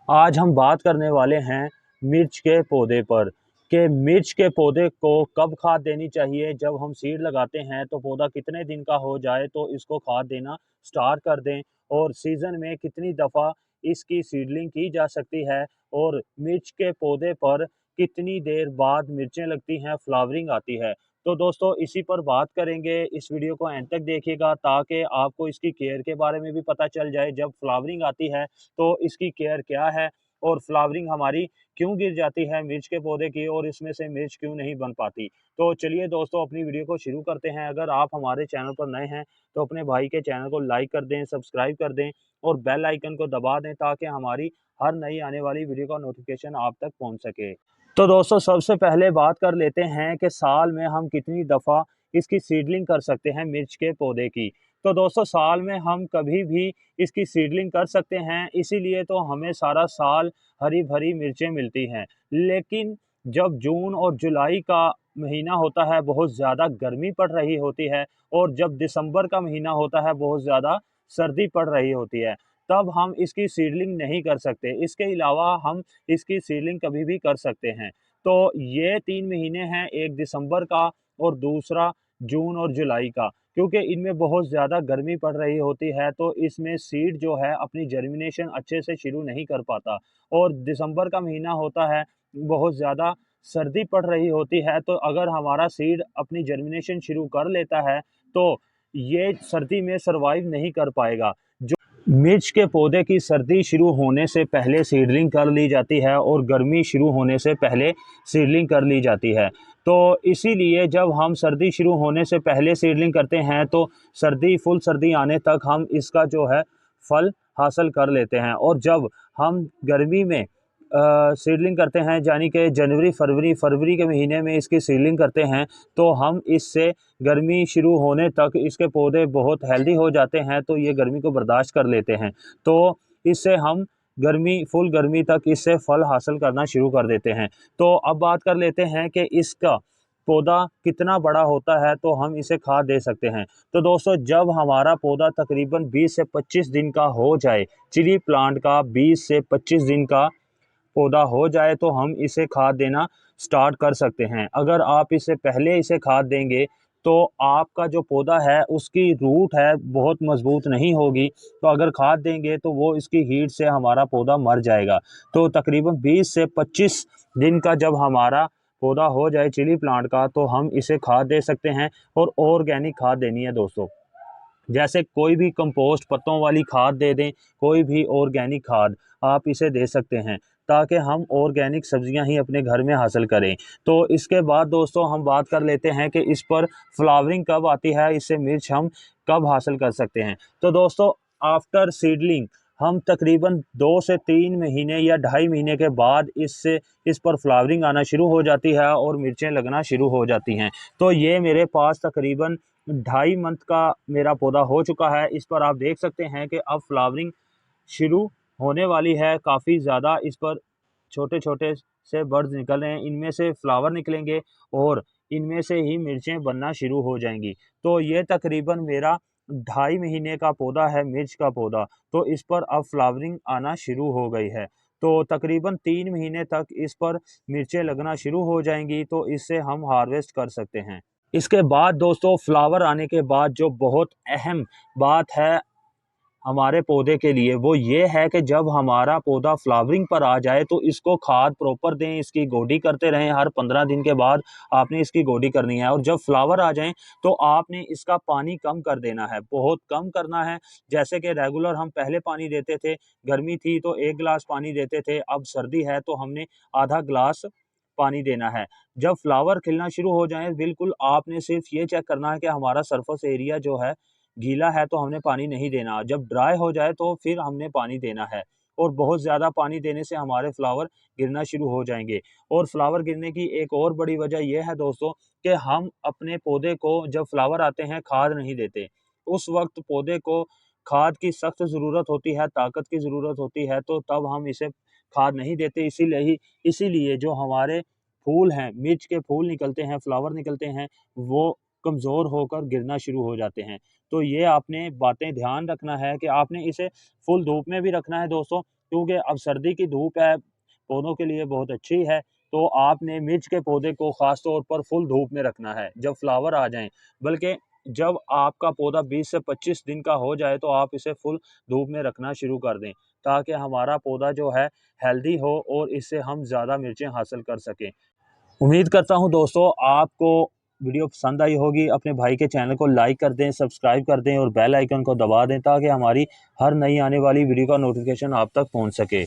आज हम बात करने वाले हैं मिर्च के पौधे पर कि मिर्च के पौधे को कब खाद देनी चाहिए। जब हम सीड लगाते हैं तो पौधा कितने दिन का हो जाए तो इसको खाद देना स्टार्ट कर दें, और सीज़न में कितनी दफ़ा इसकी सीडलिंग की जा सकती है, और मिर्च के पौधे पर कितनी देर बाद मिर्चें लगती हैं, फ्लावरिंग आती है। तो दोस्तों इसी पर बात करेंगे, इस वीडियो को एंड तक देखिएगा ताकि आपको इसकी केयर के बारे में भी पता चल जाए। जब फ्लावरिंग आती है तो इसकी केयर क्या है, और फ्लावरिंग हमारी क्यों गिर जाती है मिर्च के पौधे की, और इसमें से मिर्च क्यों नहीं बन पाती। तो चलिए दोस्तों अपनी वीडियो को शुरू करते हैं। अगर आप हमारे चैनल पर नए हैं तो अपने भाई के चैनल को लाइक कर दें, सब्सक्राइब कर दें और बेल आइकन को दबा दें ताकि हमारी हर नई आने वाली वीडियो का नोटिफिकेशन आप तक पहुंच सके। तो दोस्तों सबसे पहले बात कर लेते हैं कि साल में हम कितनी दफ़ा इसकी सीडलिंग कर सकते हैं मिर्च के पौधे की। तो दोस्तों साल में हम कभी भी इसकी सीडलिंग कर सकते हैं, इसीलिए तो हमें सारा साल हरी भरी मिर्चें मिलती हैं। लेकिन जब जून और जुलाई का महीना होता है, बहुत ज़्यादा गर्मी पड़ रही होती है, और जब दिसंबर का महीना होता है, बहुत ज़्यादा सर्दी पड़ रही होती है, तब हम इसकी सीडलिंग नहीं कर सकते। इसके अलावा हम इसकी सीडलिंग कभी भी कर सकते हैं। तो ये 3 महीने हैं, एक दिसंबर का और दूसरा जून और जुलाई का, क्योंकि इनमें बहुत ज़्यादा गर्मी पड़ रही होती है, तो इसमें सीड जो है अपनी जर्मिनेशन अच्छे से शुरू नहीं कर पाता। और दिसंबर का महीना होता है, बहुत ज़्यादा सर्दी पड़ रही होती है, तो अगर हमारा सीड अपनी जर्मिनेशन शुरू कर लेता है, तो ये सर्दी में सर्वाइव नहीं कर पाएगा। मिर्च के पौधे की सर्दी शुरू होने से पहले सीडलिंग कर ली जाती है, और गर्मी शुरू होने से पहले सीडलिंग कर ली जाती है। तो इसीलिए जब हम सर्दी शुरू होने से पहले सीडलिंग करते हैं तो फुल सर्दी आने तक हम इसका जो है फल हासिल कर लेते हैं। और जब हम गर्मी में सीडलिंग करते हैं, यानी कि फरवरी के महीने में इसकी सीडलिंग करते हैं, तो हम इससे गर्मी शुरू होने तक इसके पौधे बहुत हेल्दी हो जाते हैं, तो ये गर्मी को बर्दाश्त कर लेते हैं। तो इससे हम फुल गर्मी तक इससे फल हासिल करना शुरू कर देते हैं। तो अब बात कर लेते हैं कि इसका पौधा कितना बड़ा होता है तो हम इसे खाद दे सकते हैं। तो दोस्तों जब हमारा पौधा तकरीबन 20 से 25 दिन का हो जाए, चिली प्लांट का 20 से 25 दिन का पौधा हो जाए, तो हम इसे खाद देना स्टार्ट कर सकते हैं। अगर आप इससे पहले इसे खाद देंगे तो आपका जो पौधा है उसकी रूट है बहुत मजबूत नहीं होगी, तो अगर खाद देंगे तो वो इसकी हीट से हमारा पौधा मर जाएगा। तो तकरीबन 20 से 25 दिन का जब हमारा पौधा हो जाए चिली प्लांट का, तो हम इसे खाद दे सकते हैं। और ऑर्गेनिक खाद देनी है दोस्तों, जैसे कोई भी कंपोस्ट पत्तों वाली खाद दे दें, कोई भी ऑर्गेनिक खाद आप इसे दे सकते हैं, ताकि हम ऑर्गेनिक सब्जियां ही अपने घर में हासिल करें। तो इसके बाद दोस्तों हम बात कर लेते हैं कि इस पर फ्लावरिंग कब आती है, इससे मिर्च हम कब हासिल कर सकते हैं। तो दोस्तों आफ्टर सीडलिंग हम तकरीबन 2 से 3 महीने या 2.5 महीने के बाद इस पर फ्लावरिंग आना शुरू हो जाती है और मिर्चें लगना शुरू हो जाती हैं। तो ये मेरे पास तकरीबन 2.5 मंथ का मेरा पौधा हो चुका है। इस पर आप देख सकते हैं कि अब फ्लावरिंग शुरू होने वाली है। काफ़ी ज़्यादा इस पर छोटे छोटे से बर्ड्स निकल रहे हैं, इनमें से फ्लावर निकलेंगे और इनमें से ही मिर्चें बनना शुरू हो जाएंगी। तो ये तकरीबन मेरा 2.5 महीने का पौधा है, मिर्च का पौधा। तो इस पर अब फ्लावरिंग आना शुरू हो गई है। तो तकरीबन 3 महीने तक इस पर मिर्चें लगना शुरू हो जाएंगी, तो इससे हम हार्वेस्ट कर सकते हैं। इसके बाद दोस्तों फ्लावर आने के बाद जो बहुत अहम बात है हमारे पौधे के लिए, वो ये है कि जब हमारा पौधा फ्लावरिंग पर आ जाए तो इसको खाद प्रॉपर दें, इसकी गोडी करते रहें। हर 15 दिन के बाद आपने इसकी गोडी करनी है, और जब फ्लावर आ जाएं तो आपने इसका पानी कम कर देना है, बहुत कम करना है। जैसे कि रेगुलर हम पहले पानी देते थे, गर्मी थी तो 1 गिलास पानी देते थे, अब सर्दी है तो हमने आधा गिलास पानी देना है। जब फ्लावर खिलना शुरू हो जाएँ, बिल्कुल आपने सिर्फ ये चेक करना है कि हमारा सरफेस एरिया जो है गीला है तो हमने पानी नहीं देना। जब ड्राई हो जाए तो फिर हमने पानी देना है, और बहुत ज़्यादा पानी देने से हमारे फ्लावर गिरना शुरू हो जाएँगे। और फ्लावर गिरने की एक और बड़ी वजह ये है दोस्तों कि हम अपने पौधे को जब फ्लावर आते हैं खाद नहीं देते। उस वक़्त पौधे को खाद की सख्त ज़रूरत होती है, ताकत की ज़रूरत होती है, तो तब हम इसे खाद नहीं देते। इसीलिए जो हमारे फूल हैं, मिर्च के फूल निकलते हैं, फ्लावर निकलते हैं, वो कमज़ोर होकर गिरना शुरू हो जाते हैं। तो ये आपने बातें ध्यान रखना है कि आपने इसे फुल धूप में भी रखना है दोस्तों, क्योंकि अब सर्दी की धूप है, पौधों के लिए बहुत अच्छी है। तो आपने मिर्च के पौधे को ख़ास तौर पर फुल धूप में रखना है जब फ्लावर आ जाएँ, बल्कि जब आपका पौधा 20 से 25 दिन का हो जाए तो आप इसे फुल धूप में रखना शुरू कर दें, ताकि हमारा पौधा जो है हेल्दी हो और इससे हम ज़्यादा मिर्चें हासिल कर सकें। उम्मीद करता हूँ दोस्तों आपको वीडियो पसंद आई होगी। अपने भाई के चैनल को लाइक कर दें, सब्सक्राइब कर दें और बेल आइकन को दबा दें, ताकि हमारी हर नई आने वाली वीडियो का नोटिफिकेशन आप तक पहुँच सके।